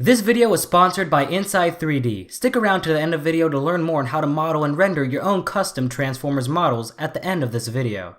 This video was sponsored by Inside 3D. Stick around to the end of the video to learn more on how to model and render your own custom Transformers models at the end of this video.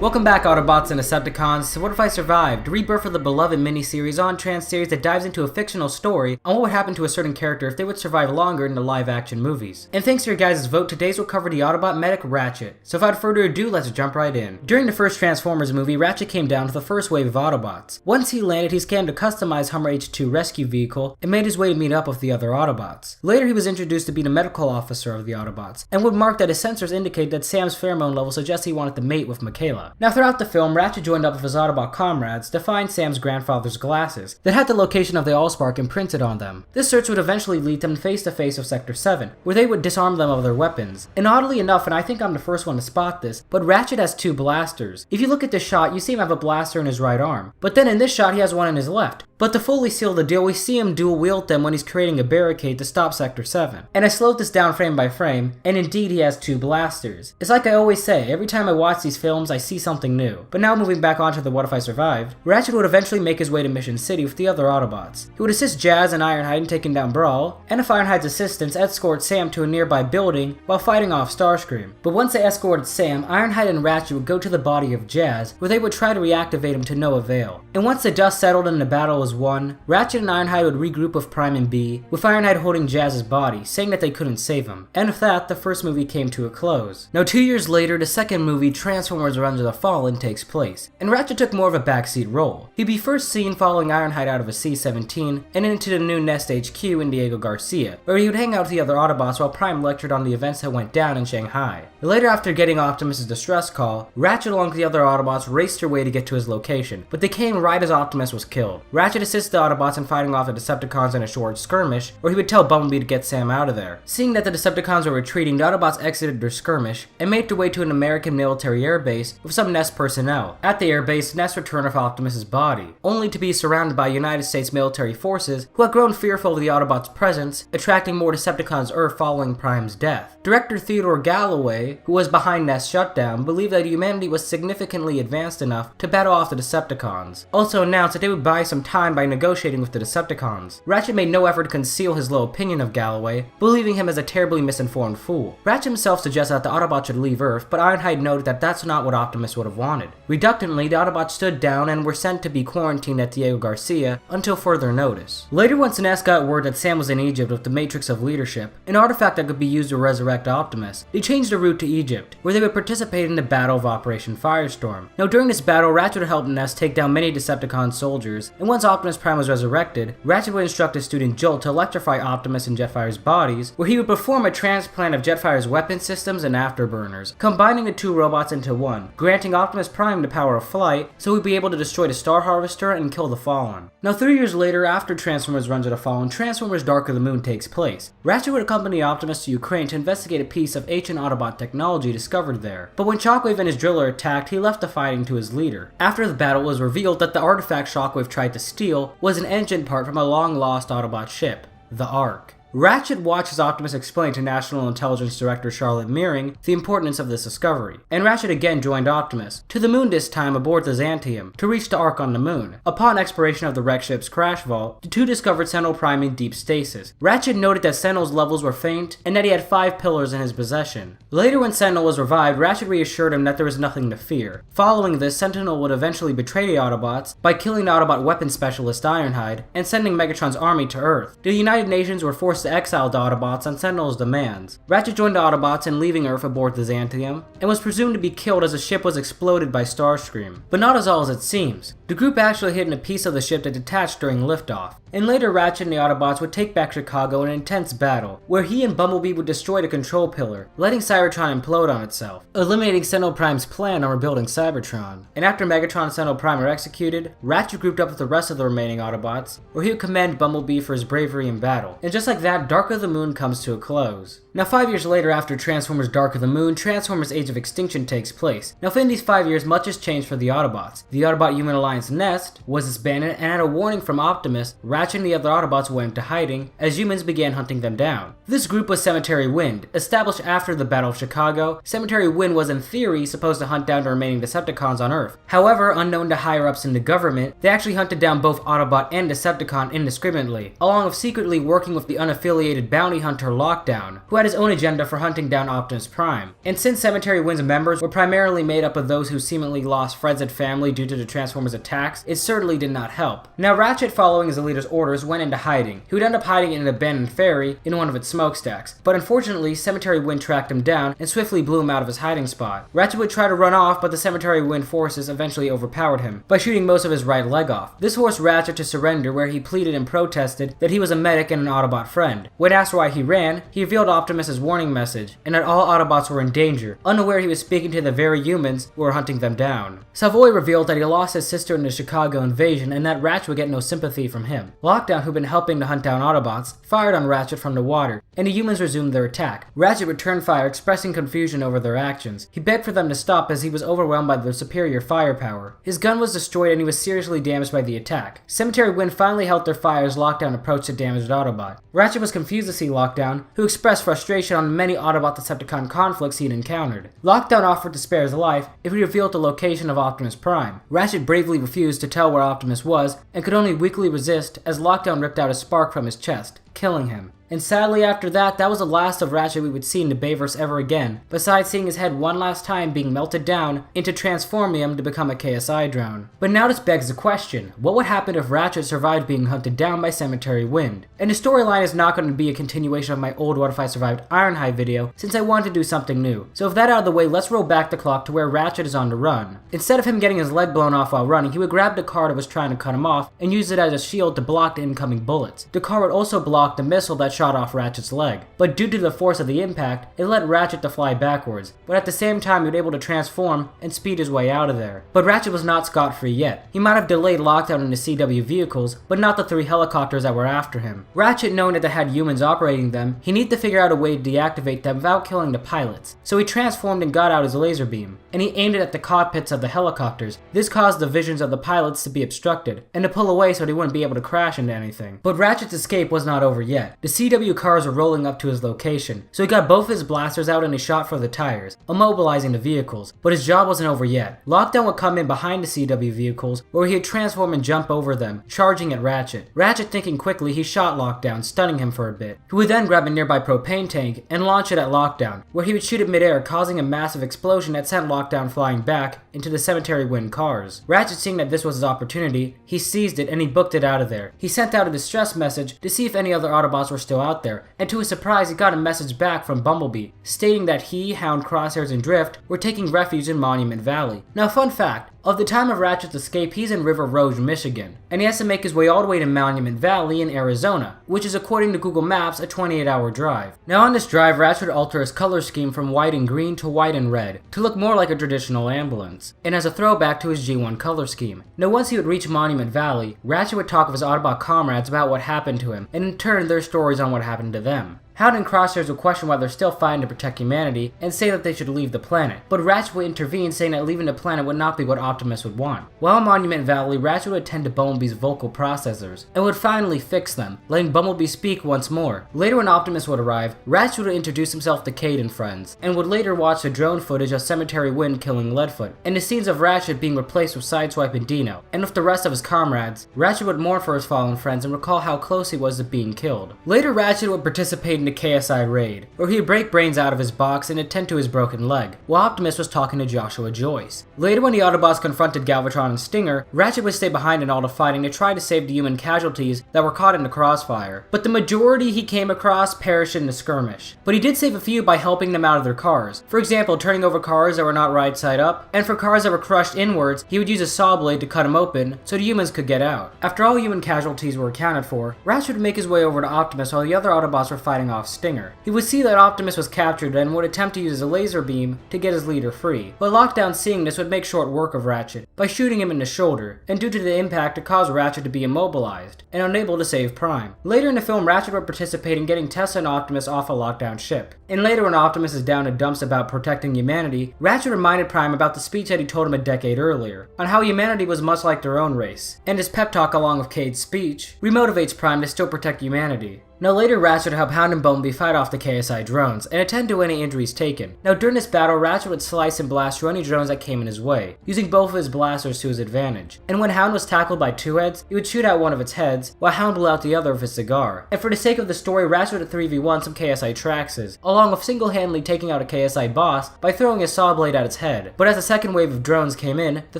Welcome back, Autobots and Decepticons, to What If I Survived, the rebirth of the beloved miniseries on Trans series that dives into a fictional story on what would happen to a certain character if they would survive longer in the live-action movies. And thanks to your guys' vote, today's will cover the Autobot medic Ratchet. So without further ado, let's jump right in. During the first Transformers movie, Ratchet came down to the first wave of Autobots. Once he landed, he scanned a customized Hummer H2 rescue vehicle and made his way to meet up with the other Autobots. Later, he was introduced to be the medical officer of the Autobots, and would mark that his sensors indicate that Sam's pheromone level suggests he wanted to mate with Michaela. Now, throughout the film, Ratchet joined up with his Autobot comrades to find Sam's grandfather's glasses that had the location of the Allspark imprinted on them. This search would eventually lead them face to face with Sector 7, where they would disarm them of their weapons. And oddly enough, and I think I'm the first one to spot this, but Ratchet has two blasters. If you look at this shot, you see him have a blaster in his right arm, but then in this shot he has one in his left. But to fully seal the deal, we see him dual wield them when he's creating a barricade to stop Sector 7. And I slowed this down frame by frame, and indeed he has two blasters. It's like I always say, every time I watch these films I see something new. But now moving back onto the What If I Survived, Ratchet would eventually make his way to Mission City with the other Autobots. He would assist Jazz and Ironhide in taking down Brawl, and with Ironhide's assistance escort Sam to a nearby building while fighting off Starscream. But once they escorted Sam, Ironhide and Ratchet would go to the body of Jazz, where they would try to reactivate him to no avail. And once the dust settled and the battle was won, Ratchet and Ironhide would regroup with Prime and B, with Ironhide holding Jazz's body, saying that they couldn't save him. And with that, the first movie came to a close. Now 2 years later, the second movie, Transformers Revenge of the Fallen, takes place, and Ratchet took more of a backseat role. He'd be first seen following Ironhide out of a C-17 and into the new Nest HQ in Diego Garcia, where he would hang out with the other Autobots while Prime lectured on the events that went down in Shanghai. Later, after getting Optimus' distress call, Ratchet along with the other Autobots raced their way to get to his location, but they came right as Optimus was killed. Ratchet assists the Autobots in fighting off the Decepticons in a short skirmish, where he would tell Bumblebee to get Sam out of there. Seeing that the Decepticons were retreating, the Autobots exited their skirmish and made their way to an American military airbase with some Nest personnel. At the airbase, Nest returned with Optimus' body, only to be surrounded by United States military forces who had grown fearful of the Autobots' presence, attracting more Decepticons Earth following Prime's death. Director Theodore Galloway, who was behind Nest's shutdown, believed that humanity was significantly advanced enough to battle off the Decepticons. Also announced that they would buy some time by negotiating with the Decepticons. Ratchet made no effort to conceal his low opinion of Galloway, believing him as a terribly misinformed fool. Ratchet himself suggested that the Autobots should leave Earth, but Ironhide noted that that's not what Optimus would have wanted. Reluctantly, the Autobots stood down and were sent to be quarantined at Diego Garcia until further notice. Later, once Nest got word that Sam was in Egypt with the Matrix of Leadership, an artifact that could be used to resurrect Optimus, they changed the route to Egypt, where they would participate in the Battle of Operation Firestorm. Now, during this battle, Ratchet would help Nest take down many Decepticon soldiers, and once Optimus Prime was resurrected, Ratchet would instruct his student Jolt to electrify Optimus and Jetfire's bodies, where he would perform a transplant of Jetfire's weapon systems and afterburners, combining the two robots into one, granting Optimus Prime the power of flight, so he'd be able to destroy the Star Harvester and kill the Fallen. Now 3 years later, after Transformers Revenge of the Fallen, Transformers Dark of the Moon takes place. Ratchet would accompany Optimus to Ukraine to investigate a piece of ancient Autobot technology discovered there, but when Shockwave and his driller attacked, he left the fighting to his leader. After the battle, it was revealed that the artifact Shockwave tried to steal was an engine part from a long-lost Autobot ship, the Ark. Ratchet watched as Optimus explained to National Intelligence Director Charlotte Mearing the importance of this discovery, and Ratchet again joined Optimus, to the moon this time aboard the Xantium, to reach the Ark on the moon. Upon exploration of the wrecked ship's crash vault, the two discovered Sentinel Prime in deep stasis. Ratchet noted that Sentinel's levels were faint, and that he had 5 pillars in his possession. Later when Sentinel was revived, Ratchet reassured him that there was nothing to fear. Following this, Sentinel would eventually betray the Autobots by killing the Autobot weapons specialist Ironhide, and sending Megatron's army to Earth. The United Nations were forced to exile the Autobots on Sentinel's demands. Ratchet joined the Autobots in leaving Earth aboard the Xantium, and was presumed to be killed as the ship was exploded by Starscream. But not as all as it seems. The group actually hid in a piece of the ship that detached during liftoff, and later Ratchet and the Autobots would take back Chicago in an intense battle, where he and Bumblebee would destroy the control pillar, letting Cybertron implode on itself, eliminating Sentinel Prime's plan on rebuilding Cybertron. And after Megatron and Sentinel Prime are executed, Ratchet grouped up with the rest of the remaining Autobots, where he would commend Bumblebee for his bravery in battle. And just like that, that, Dark of the Moon comes to a close. Now 5 years later, after Transformers Dark of the Moon, Transformers Age of Extinction takes place. Now within these 5 years, much has changed for the Autobots. The Autobot Human Alliance Nest was disbanded, and at a warning from Optimus, Ratchet and the other Autobots went into hiding as humans began hunting them down. This group was Cemetery Wind. Established after the Battle of Chicago, Cemetery Wind was in theory supposed to hunt down the remaining Decepticons on Earth. However, unknown to higher-ups in the government, they actually hunted down both Autobot and Decepticon indiscriminately, along with secretly working with the unaffiliated bounty hunter Lockdown, who had his own agenda for hunting down Optimus Prime. And since Cemetery Wind's members were primarily made up of those who seemingly lost friends and family due to the Transformers' attacks, it certainly did not help. Now Ratchet, following his leader's orders, went into hiding. He would end up hiding in an abandoned ferry in one of its smokestacks, but unfortunately Cemetery Wind tracked him down and swiftly blew him out of his hiding spot. Ratchet would try to run off, but the Cemetery Wind forces eventually overpowered him by shooting most of his right leg off. This forced Ratchet to surrender, where he pleaded and protested that he was a medic and an Autobot friend. When asked why he ran, he revealed Optimus' warning message, and that all Autobots were in danger, unaware he was speaking to the very humans who were hunting them down. Savoy revealed that he lost his sister in the Chicago invasion and that Ratchet would get no sympathy from him. Lockdown, who'd been helping to hunt down Autobots, fired on Ratchet from the water, and the humans resumed their attack. Ratchet returned fire, expressing confusion over their actions. He begged for them to stop as he was overwhelmed by their superior firepower. His gun was destroyed and he was seriously damaged by the attack. Cemetery Wind finally held their fire as Lockdown approached the damaged Autobot. Ratchet was confused to see Lockdown, who expressed frustration on the many Autobot-Decepticon conflicts he'd encountered. Lockdown offered to spare his life if he revealed the location of Optimus Prime. Ratchet bravely refused to tell where Optimus was and could only weakly resist as Lockdown ripped out a spark from his chest, killing him. And sadly after that was the last of Ratchet we would see in the Bayverse ever again, besides seeing his head one last time being melted down into transformium to become a KSI drone. But now this begs the question, what would happen if Ratchet survived being hunted down by Cemetery Wind? And the storyline is not going to be a continuation of my old What If I Survived Ironhide video, since I wanted to do something new. So with that out of the way, let's roll back the clock to where Ratchet is on the run. Instead of him getting his leg blown off while running, he would grab the car that was trying to cut him off and use it as a shield to block the incoming bullets. The car would also block the missile that shot off Ratchet's leg, but due to the force of the impact, it led Ratchet to fly backwards, but at the same time he was able to transform and speed his way out of there. But Ratchet was not scot-free yet. He might have delayed Lockdown in the CW vehicles, but not the 3 helicopters that were after him. Ratchet, knowing that they had humans operating them, he needed to figure out a way to deactivate them without killing the pilots, so he transformed and got out his laser beam, and he aimed it at the cockpits of the helicopters. This caused the visions of the pilots to be obstructed, and to pull away so they wouldn't be able to crash into anything. But Ratchet's escape was not over yet. The CW cars were rolling up to his location, so he got both his blasters out and he shot for the tires, immobilizing the vehicles. But his job wasn't over yet. Lockdown would come in behind the CW vehicles, where he would transform and jump over them, charging at Ratchet. Ratchet, thinking quickly, he shot Lockdown, stunning him for a bit. He would then grab a nearby propane tank and launch it at Lockdown, where he would shoot it midair, causing a massive explosion that sent Lockdown flying back into the Cemetery Wind cars. Ratchet, seeing that this was his opportunity, he seized it and he booked it out of there. He sent out a distress message to see if any other Autobots were still out there, and to his surprise he got a message back from Bumblebee, stating that he, Hound, Crosshairs, and Drift were taking refuge in Monument Valley. Now fun fact, of the time of Ratchet's escape, he's in River Rouge, Michigan, and he has to make his way all the way to Monument Valley in Arizona, which is according to Google Maps a 28-hour drive. Now on this drive, Ratchet would alter his color scheme from white and green to white and red, to look more like a traditional ambulance, and as a throwback to his G1 color scheme. Now once he would reach Monument Valley, Ratchet would talk with his Autobot comrades about what happened to him, and in turn their stories on what happened to them. Hound and Crosshairs would question why they're still fighting to protect humanity and say that they should leave the planet, but Ratchet would intervene, saying that leaving the planet would not be what Optimus would want. While in Monument Valley, Ratchet would attend to Bumblebee's vocal processors and would finally fix them, letting Bumblebee speak once more. Later when Optimus would arrive, Ratchet would introduce himself to Cade and friends, and would later watch the drone footage of Cemetery Wind killing Leadfoot, and the scenes of Ratchet being replaced with Sideswipe and Dino, and with the rest of his comrades. Ratchet would mourn for his fallen friends and recall how close he was to being killed. Later, Ratchet would participate in the KSI raid, where he'd break brains out of his box and attend to his broken leg, while Optimus was talking to Joshua Joyce. Later when the Autobots confronted Galvatron and Stinger, Ratchet would stay behind in all the fighting to try to save the human casualties that were caught in the crossfire, but the majority he came across perished in the skirmish. But he did save a few by helping them out of their cars, for example turning over cars that were not right side up, and for cars that were crushed inwards, he would use a saw blade to cut them open so the humans could get out. After all human casualties were accounted for, Ratchet would make his way over to Optimus while the other Autobots were fighting firing off Stinger. He would see that Optimus was captured and would attempt to use a laser beam to get his leader free, but Lockdown, seeing this, would make short work of Ratchet by shooting him in the shoulder, and due to the impact it caused Ratchet to be immobilized and unable to save Prime. Later in the film, Ratchet would participate in getting Tessa and Optimus off a Lockdown ship. And later, when Optimus is down in dumps about protecting humanity, Ratchet reminded Prime about the speech that he told him a decade earlier, on how humanity was much like their own race, and his pep talk along with Cade's speech remotivates Prime to still protect humanity. Now later, Ratchet would help Hound and Bumblebee fight off the KSI drones, and attend to any injuries taken. Now during this battle, Ratchet would slice and blast through any drones that came in his way, using both of his blasters to his advantage. And when Hound was tackled by two heads, he would shoot out one of its heads, while Hound blew out the other with his cigar. And for the sake of the story, Ratchet would 3v1 some KSI Traxes, along with single-handedly taking out a KSI boss by throwing his saw blade at its head. But as a second wave of drones came in, the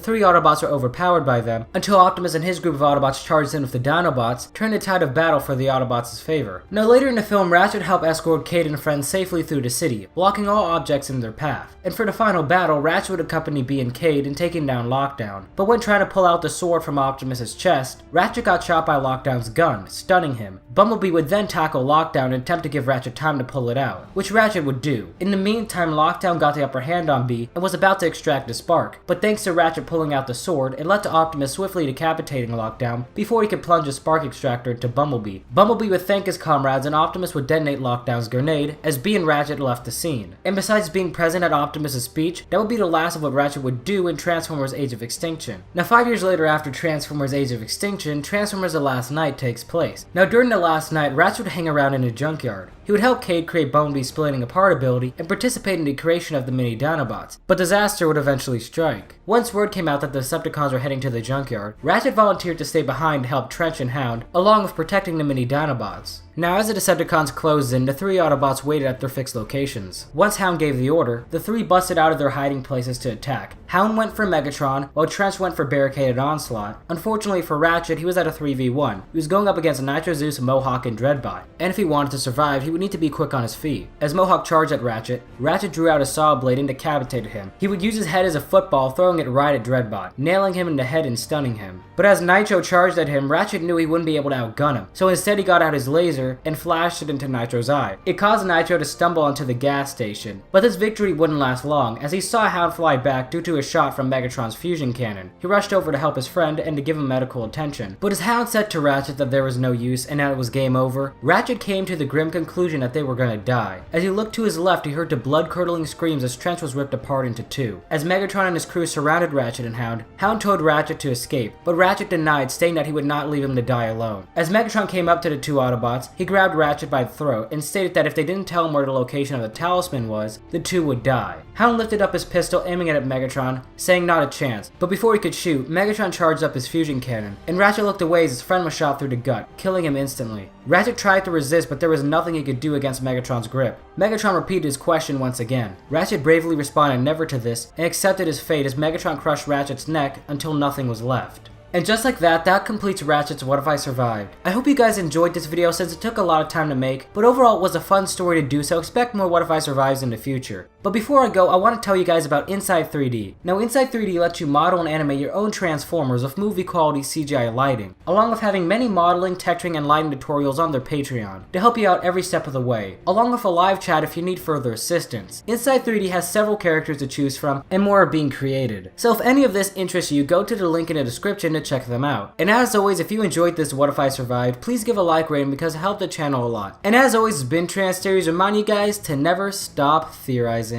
three Autobots were overpowered by them, until Optimus and his group of Autobots charged in with the Dinobots, turning the tide of battle for the Autobots' favor. Now later in the film, Ratchet helped escort Cade and friends safely through the city, blocking all objects in their path. And for the final battle, Ratchet would accompany B and Cade in taking down Lockdown. But when trying to pull out the sword from Optimus' chest, Ratchet got shot by Lockdown's gun, stunning him. Bumblebee would then tackle Lockdown and attempt to give Ratchet time to pull it out, which Ratchet would do. In the meantime, Lockdown got the upper hand on B and was about to extract the spark, but thanks to Ratchet pulling out the sword, it led to Optimus swiftly decapitating Lockdown before he could plunge a spark extractor into Bumblebee. Bumblebee would thank his comrades, and Optimus would detonate Lockdown's grenade as B and Ratchet left the scene. And besides being present at Optimus' speech, that would be the last of what Ratchet would do in Transformers Age of Extinction. Now 5 years later, after Transformers Age of Extinction, Transformers The Last Night takes place. Now during The Last Night, Ratchet would hang around in a junkyard. He would help Cade create Bumblebee's splitting apart ability and participate in the creation of the mini Dinobots, but disaster would eventually strike. Once word came out that the Decepticons were heading to the junkyard, Ratchet volunteered to stay behind to help Trench and Hound, along with protecting the mini Dinobots. Now as the Decepticons closed in, the three Autobots waited at their fixed locations. Once Hound gave the order, the three busted out of their hiding places to attack. Hound went for Megatron, while Trench went for Barricaded Onslaught. Unfortunately for Ratchet, he was at a 3v1. He was going up against Nitro Zeus, Mohawk, and Dreadbot, and if he wanted to survive, he would need to be quick on his feet. As Mohawk charged at Ratchet, Ratchet drew out a saw blade and decapitated him. He would use his head as a football, throwing it right at Dreadbot, nailing him in the head and stunning him. But as Nitro charged at him, Ratchet knew he wouldn't be able to outgun him, so instead he got out his laser and flashed it into Nitro's eye. It caused Nitro to stumble onto the gas station, but this victory wouldn't last long, as he saw Hound fly back due to a shot from Megatron's fusion cannon. He rushed over to help his friend and to give him medical attention. But as Hound said to Ratchet that there was no use and that it was game over, Ratchet came to the grim conclusion that they were gonna die. As he looked to his left, he heard the blood-curdling screams as Trench was ripped apart into two. As Megatron and his crew surrounded Ratchet and Hound, Hound told Ratchet to escape, but Ratchet denied, stating that he would not leave him to die alone. As Megatron came up to the two Autobots, he grabbed Ratchet by the throat and stated that if they didn't tell him where the location of the talisman was, the two would die. Hound lifted up his pistol, aiming it at Megatron, saying not a chance, but before he could shoot, Megatron charged up his fusion cannon, and Ratchet looked away as his friend was shot through the gut, killing him instantly. Ratchet tried to resist, but there was nothing he could do against Megatron's grip. Megatron repeated his question once again. Ratchet bravely responded never to this, and accepted his fate as Megatron crushed Ratchet's neck until nothing was left. And just like that, that completes Ratchet's What If I Survived. I hope you guys enjoyed this video since it took a lot of time to make, but overall it was a fun story to do, so expect more What If I Survives in the future. But before I go, I want to tell you guys about Inside 3D. Now Inside 3D lets you model and animate your own Transformers with movie quality CGI lighting, along with having many modeling, texturing, and lighting tutorials on their Patreon to help you out every step of the way, along with a live chat if you need further assistance. Inside 3D has several characters to choose from, and more are being created. So if any of this interests you, go to the link in the description to check them out. And as always, if you enjoyed this What If I Survived, please give a like rating because it helped the channel a lot. And as always, it's been Trans Theories, remind you guys to never stop theorizing.